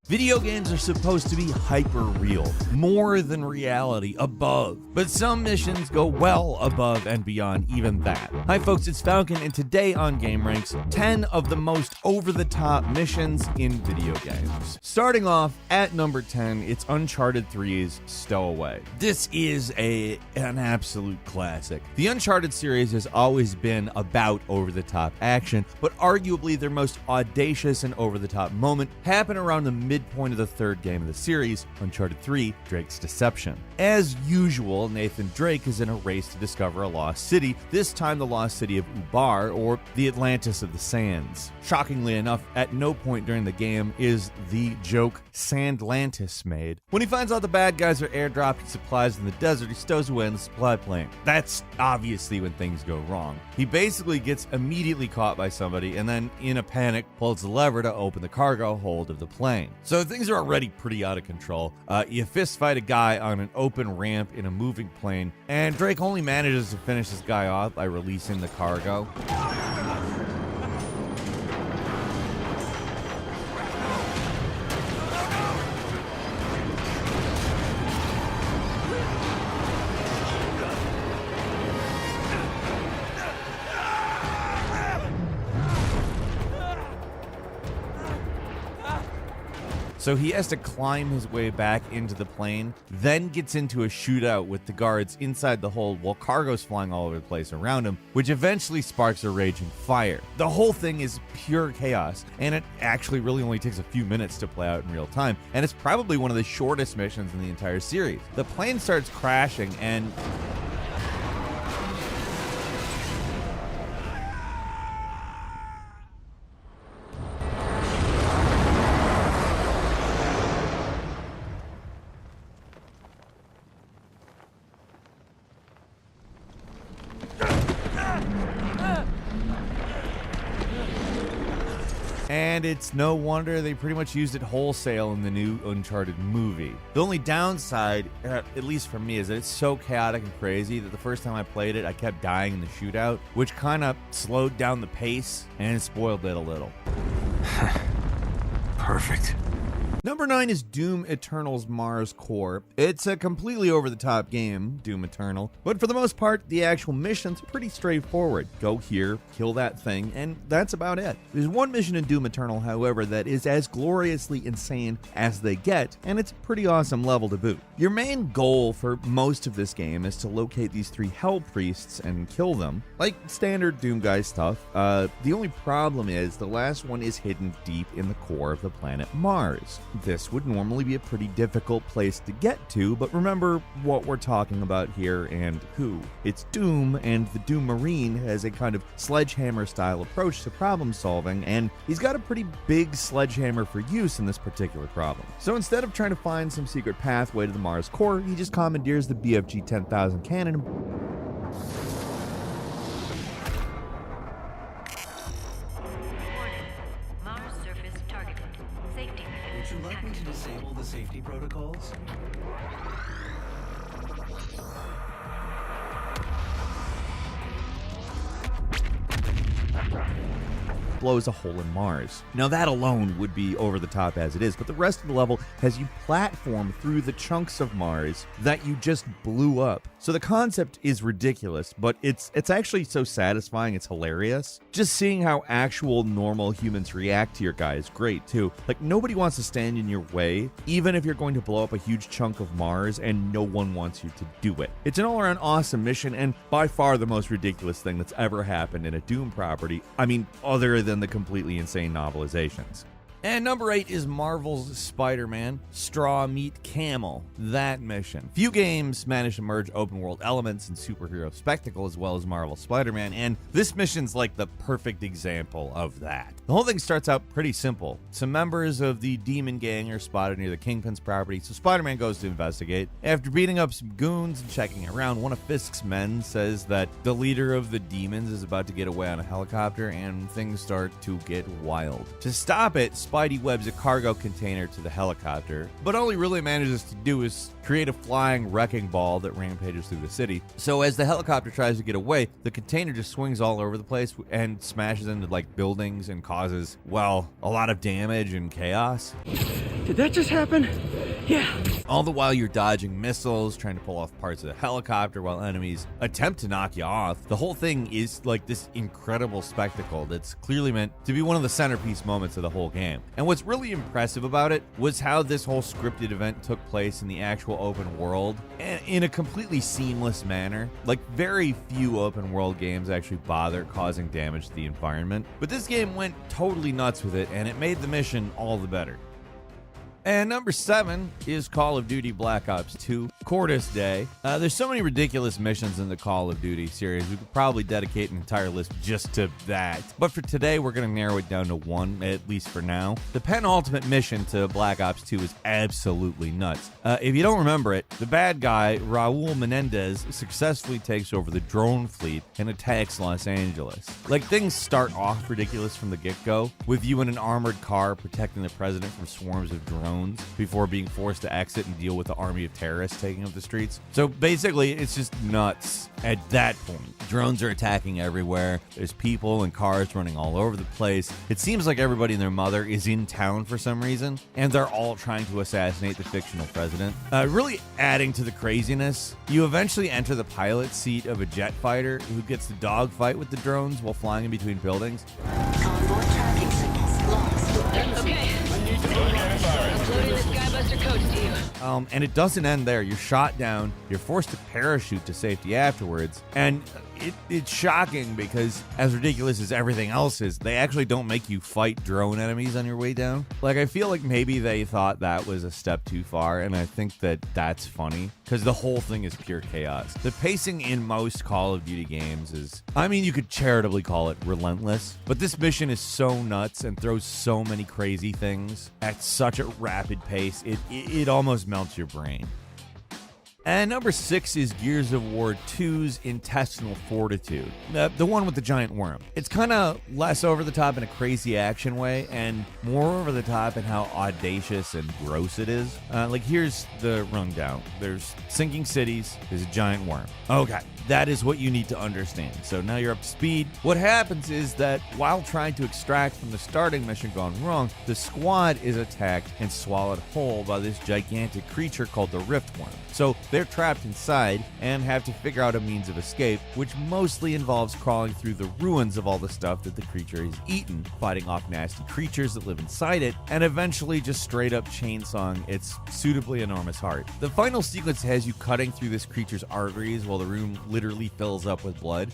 Video games are supposed to be hyper-real, more than reality, above. But some missions go well above and beyond even that. Hi folks, it's Falcon, and today on GameRanks, 10 of the most over-the-top missions in video games. Starting off at number 10, it's Uncharted 3's Stowaway. This is an absolute classic. The Uncharted series has always been about over-the-top action, but arguably their most audacious and over-the-top moment happened around the midpoint of the third game of the series, Uncharted 3: Drake's Deception. As usual, Nathan Drake is in a race to discover a lost city, this time the lost city of Ubar, or the Atlantis of the Sands. Shockingly enough, at no point during the game is the joke Sandlantis made. When he finds out the bad guys are airdropping supplies in the desert, he stows away in the supply plane. That's obviously when things go wrong. He basically gets immediately caught by somebody and then, in a panic, pulls the lever to open the cargo hold of the plane. So things are already pretty out of control. You fist fight a guy on an open ramp in a moving plane, and Drake only manages to finish this guy off by releasing the cargo. So he has to climb his way back into the plane, then gets into a shootout with the guards inside the hold while cargo's flying all over the place around him, which eventually sparks a raging fire. The whole thing is pure chaos, and it actually really only takes a few minutes to play out in real time, and it's probably one of the shortest missions in the entire series. The plane starts crashing, and it's no wonder they pretty much used it wholesale in the new Uncharted movie. The only downside, at least for me, is that it's so chaotic and crazy that the first time I played it, I kept dying in the shootout, which kind of slowed down the pace and spoiled it a little. Perfect. Number 9 is Doom Eternal's Mars Core. It's a completely over-the-top game, Doom Eternal, but for the most part, the actual mission's pretty straightforward. Go here, kill that thing, and that's about it. There's one mission in Doom Eternal, however, that is as gloriously insane as they get, and it's a pretty awesome level to boot. Your main goal for most of this game is to locate these 3 Hell Priests and kill them, like standard Doom guy stuff. The only problem is the last one is hidden deep in the core of the planet Mars. This would normally be a pretty difficult place to get to, but remember what we're talking about here and who. It's Doom, and the Doom Marine has a kind of sledgehammer-style approach to problem solving, and he's got a pretty big sledgehammer for use in this particular problem. So instead of trying to find some secret pathway to the Mars core, he just commandeers the BFG 10,000 cannon Would you like me to disable the safety protocols? blows a hole in Mars. Now that alone would be over the top as it is, but the rest of the level has you platform through the chunks of Mars that you just blew up. So the concept is ridiculous, but it's actually so satisfying, it's hilarious. Just seeing how actual normal humans react to your guy is great too. Like, nobody wants to stand in your way, even if you're going to blow up a huge chunk of Mars and no one wants you to do it. It's an all-around awesome mission, and by far the most ridiculous thing that's ever happened in a Doom property. I mean, other than the completely insane novelizations. And number 8 is Marvel's Spider-Man, Straw Meet Camel. That mission. Few games manage to merge open world elements and superhero spectacle as well as Marvel's Spider-Man, and this mission's like the perfect example of that. The whole thing starts out pretty simple. Some members of the Demon Gang are spotted near the Kingpin's property, so Spider-Man goes to investigate. After beating up some goons and checking around, one of Fisk's men says that the leader of the demons is about to get away on a helicopter, and things start to get wild. To stop it, Spidey webs a cargo container to the helicopter, but all he really manages to do is create a flying wrecking ball that rampages through the city. So as the helicopter tries to get away, the container just swings all over the place and smashes into like buildings and causes, well, a lot of damage and chaos. Did that just happen? Yeah. All the while you're dodging missiles, trying to pull off parts of the helicopter while enemies attempt to knock you off. The whole thing is like this incredible spectacle that's clearly meant to be one of the centerpiece moments of the whole game. And what's really impressive about it was how this whole scripted event took place in the actual open world in a completely seamless manner. Like, very few open world games actually bother causing damage to the environment, but this game went totally nuts with it, and it made the mission all the better. And number 7 is Call of Duty Black Ops 2, Cordis Day. There's so many ridiculous missions in the Call of Duty series, we could probably dedicate an entire list just to that. But for today, we're going to narrow it down to one, at least for now. The penultimate mission to Black Ops 2 is absolutely nuts. If you don't remember it, the bad guy, Raul Menendez, successfully takes over the drone fleet and attacks Los Angeles. Like, things start off ridiculous from the get-go, with you in an armored car protecting the president from swarms of drones before being forced to exit and deal with the army of terrorists taking up the streets. So basically, it's just nuts at that point. Drones are attacking everywhere. There's people and cars running all over the place. It seems like everybody and their mother is in town for some reason, and they're all trying to assassinate the fictional president. Really adding to the craziness, you eventually enter the pilot seat of a jet fighter who gets to dogfight with the drones while flying in between buildings. Onboard tracking signals lost. Okay. Uploading the Skybuster code to you. And it doesn't end there. You're shot down. You're forced to parachute to safety afterwards. And it's shocking because, as ridiculous as everything else is, they actually don't make you fight drone enemies on your way down. Like, I feel like maybe they thought that was a step too far, and I think that that's funny because the whole thing is pure chaos. The pacing in most Call of Duty games is, I mean, you could charitably call it relentless, but this mission is so nuts and throws so many crazy things at such a rapid pace, it almost melts your brain. And number 6 is Gears of War 2's Intestinal Fortitude, the one with the giant worm. It's kind of less over the top in a crazy action way and more over the top in how audacious and gross it is. Like, here's the rundown. There's sinking cities, there's a giant worm. Okay, that is what you need to understand. So now you're up to speed. What happens is that while trying to extract from the starting mission gone wrong, the squad is attacked and swallowed whole by this gigantic creature called the Riftworm. So they're trapped inside and have to figure out a means of escape, which mostly involves crawling through the ruins of all the stuff that the creature has eaten, fighting off nasty creatures that live inside it, and eventually just straight up chainsawing its suitably enormous heart. The final sequence has you cutting through this creature's arteries while the room literally fills up with blood.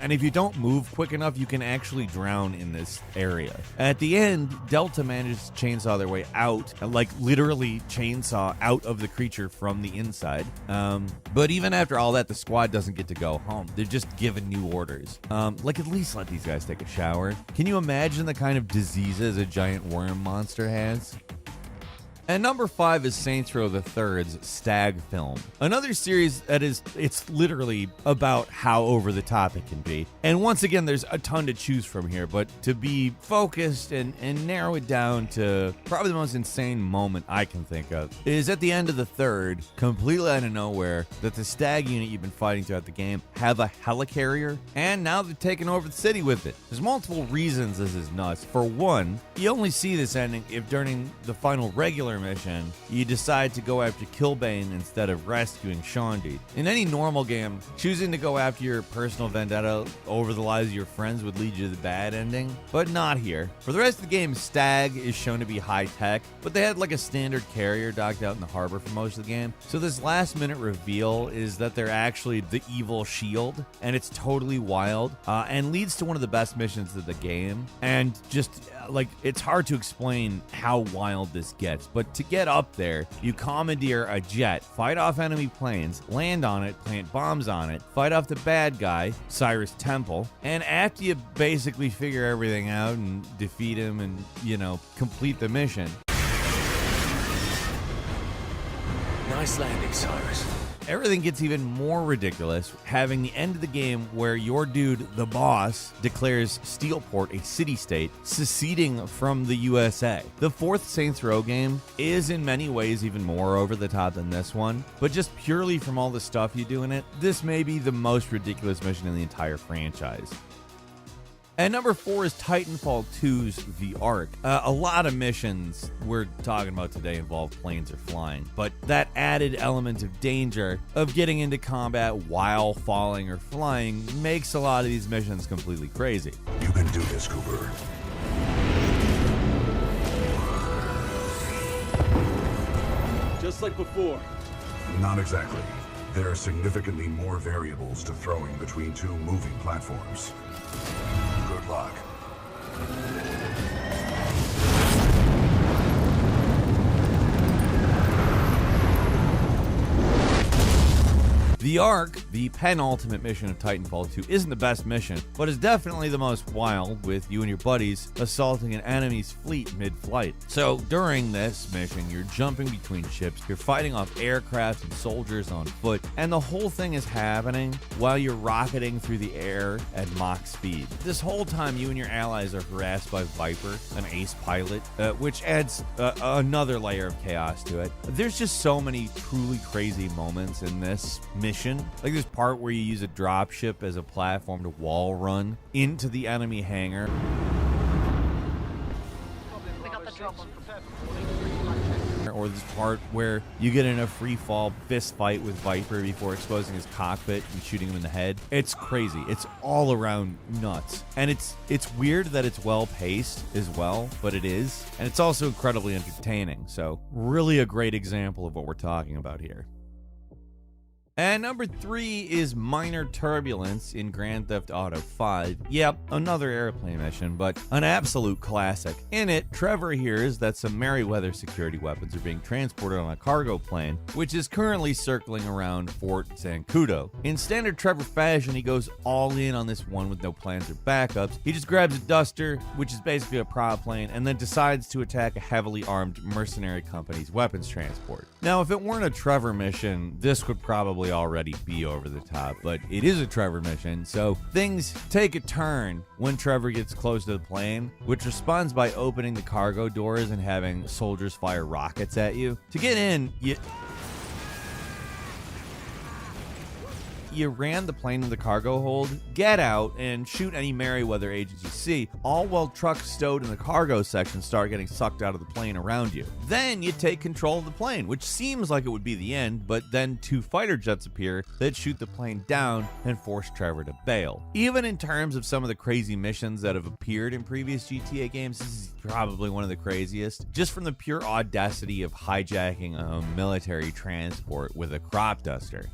And if you don't move quick enough, you can actually drown in this area. At the end, Delta manages to chainsaw their way out, like literally chainsaw out of the creature from the inside. But even after all that, the squad doesn't get to go home. They're just given new orders. Like, at least let these guys take a shower. Can you imagine the kind of diseases a giant worm monster has? And number 5 is Saints Row the Third's Stag Film, another series that it's literally about how over the top it can be. And once again, there's a ton to choose from here, but to be focused and narrow it down to probably the most insane moment I can think of is at the end of the third, completely out of nowhere, that the Stag unit you've been fighting throughout the game have a helicarrier, and now they're taking over the city with it. There's multiple reasons this is nuts. For one, you only see this ending if during the final regular mission, you decide to go after Killbane instead of rescuing Shaundi. In any normal game, choosing to go after your personal vendetta over the lives of your friends would lead you to the bad ending, but not here. For the rest of the game, Stag is shown to be high-tech, but they had like a standard carrier docked out in the harbor for most of the game. So this last-minute reveal is that they're actually the evil SHIELD, and it's totally wild, and leads to one of the best missions of the game, and just like, it's hard to explain how wild this gets, but to get up there, you commandeer a jet, fight off enemy planes, land on it, plant bombs on it, fight off the bad guy, Cyrus Temple, and after you basically figure everything out and defeat him and, complete the mission. Nice landing, Cyrus. Everything gets even more ridiculous, having the end of the game where your dude, the boss, declares Steelport a city-state, seceding from the USA. The fourth Saints Row game is in many ways even more over the top than this one, but just purely from all the stuff you do in it, this may be the most ridiculous mission in the entire franchise. And number 4 is Titanfall 2's The Ark. A lot of missions we're talking about today involve planes or flying, but that added element of danger of getting into combat while falling or flying makes a lot of these missions completely crazy. You can do this, Cooper. Just like before. Not exactly. There are significantly more variables to throwing between two moving platforms. Good luck. The Ark, the penultimate mission of Titanfall 2, isn't the best mission, but is definitely the most wild, with you and your buddies assaulting an enemy's fleet mid-flight. So during this mission, you're jumping between ships, you're fighting off aircraft and soldiers on foot, and the whole thing is happening while you're rocketing through the air at Mach speed. This whole time, you and your allies are harassed by Viper, an ace pilot, which adds another layer of chaos to it. There's just so many truly crazy moments in this mission. Like this part where you use a dropship as a platform to wall run into the enemy hangar. Or this part where you get in a free fall fist fight with Viper before exposing his cockpit and shooting him in the head. It's crazy. It's all around nuts. And it's weird that it's well paced as well, but it is. And it's also incredibly entertaining. So really a great example of what we're talking about here. And number 3 is Minor Turbulence in Grand Theft Auto 5. Yep, another airplane mission, but an absolute classic. In it, Trevor hears that some Merryweather security weapons are being transported on a cargo plane, which is currently circling around Fort Zancudo. In standard Trevor fashion, he goes all in on this one with no plans or backups. He just grabs a Duster, which is basically a prop plane, and then decides to attack a heavily armed mercenary company's weapons transport. Now, if it weren't a Trevor mission, this would probably already be over the top, but it is a Trevor mission, so things take a turn when Trevor gets close to the plane, which responds by opening the cargo doors and having soldiers fire rockets at you. To get in, you ram the plane in the cargo hold, get out, and shoot any Merryweather agents you see, all while trucks stowed in the cargo section start getting sucked out of the plane around you. Then you take control of the plane, which seems like it would be the end, but then 2 fighter jets appear that shoot the plane down and force Trevor to bail. Even in terms of some of the crazy missions that have appeared in previous GTA games, this is probably one of the craziest, just from the pure audacity of hijacking a military transport with a crop duster.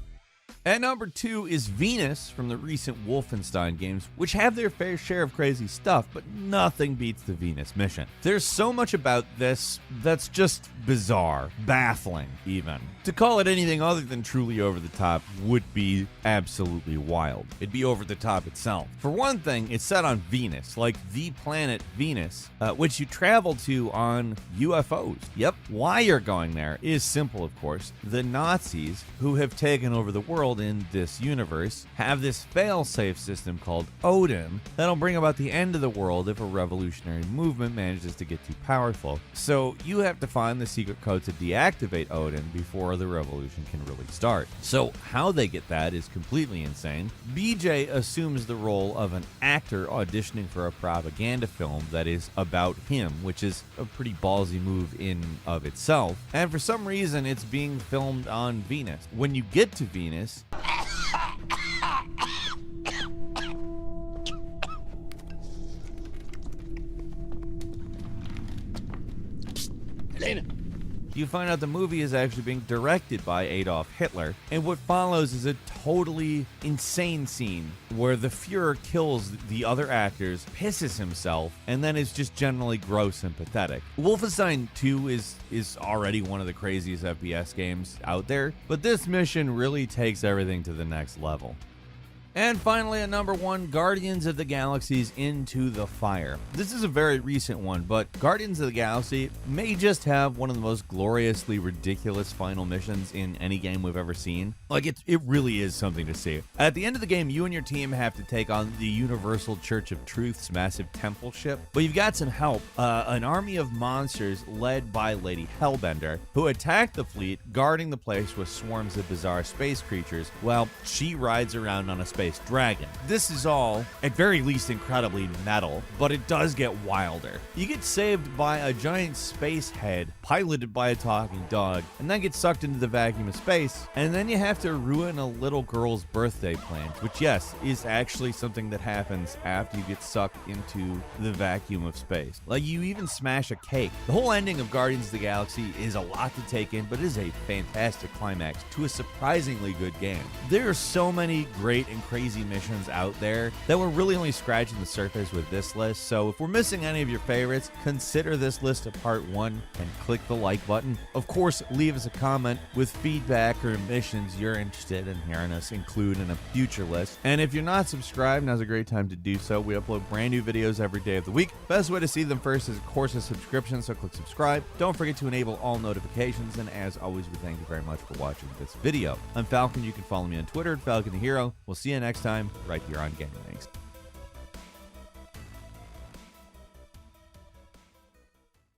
And number 2 is Venus from the recent Wolfenstein games, which have their fair share of crazy stuff, but nothing beats the Venus mission. There's so much about this that's just bizarre, baffling even. To call it anything other than truly over the top would be absolutely wild. It'd be over the top itself. For one thing, it's set on Venus, like the planet Venus, which you travel to on UFOs. Yep, why you're going there is simple, of course. The Nazis, who have taken over the world in this universe, have this fail-safe system called Odin that'll bring about the end of the world if a revolutionary movement manages to get too powerful. So you have to find the secret code to deactivate Odin before the revolution can really start. So how they get that is completely insane. BJ assumes the role of an actor auditioning for a propaganda film that is about him, which is a pretty ballsy move in of itself. And for some reason, it's being filmed on Venus. When you get to Venus, Elena. you find out the movie is actually being directed by Adolf Hitler, and what follows is a totally insane scene where the Fuhrer kills the other actors, pisses himself, and then is just generally gross and pathetic. Wolfenstein 2 is already one of the craziest FPS games out there, but this mission really takes everything to the next level. And finally, at number 1, Guardians of the Galaxy's Into the Fire. This is a very recent one, but Guardians of the Galaxy may just have one of the most gloriously ridiculous final missions in any game we've ever seen. Like, it really is something to see. At the end of the game, you and your team have to take on the Universal Church of Truth's massive temple ship, but you've got some help. An army of monsters led by Lady Hellbender, who attack the fleet, guarding the place with swarms of bizarre space creatures, while she rides around on a space Space Dragon. This is all, at very least, incredibly metal, but it does get wilder. You get saved by a giant space head piloted by a talking dog, and then get sucked into the vacuum of space, and then you have to ruin a little girl's birthday plans, which, yes, is actually something that happens after you get sucked into the vacuum of space. Like, you even smash a cake. The whole ending of Guardians of the Galaxy is a lot to take in, but it is a fantastic climax to a surprisingly good game. There are so many great and crazy missions out there that we're really only scratching the surface with this list, so if we're missing any of your favorites, consider this list a part 1 and click the like button. Of course, leave us a comment with feedback or missions you're interested in hearing us include in a future list. And if you're not subscribed, now's a great time to do so. We upload brand new videos every day of the week. Best way to see them first is, of course, a subscription, so click subscribe. Don't forget to enable all notifications, and as always, we thank you very much for watching this video. I'm Falcon. You can follow me on Twitter at Falcon the Hero. We'll see you next time right here on Gaming Links.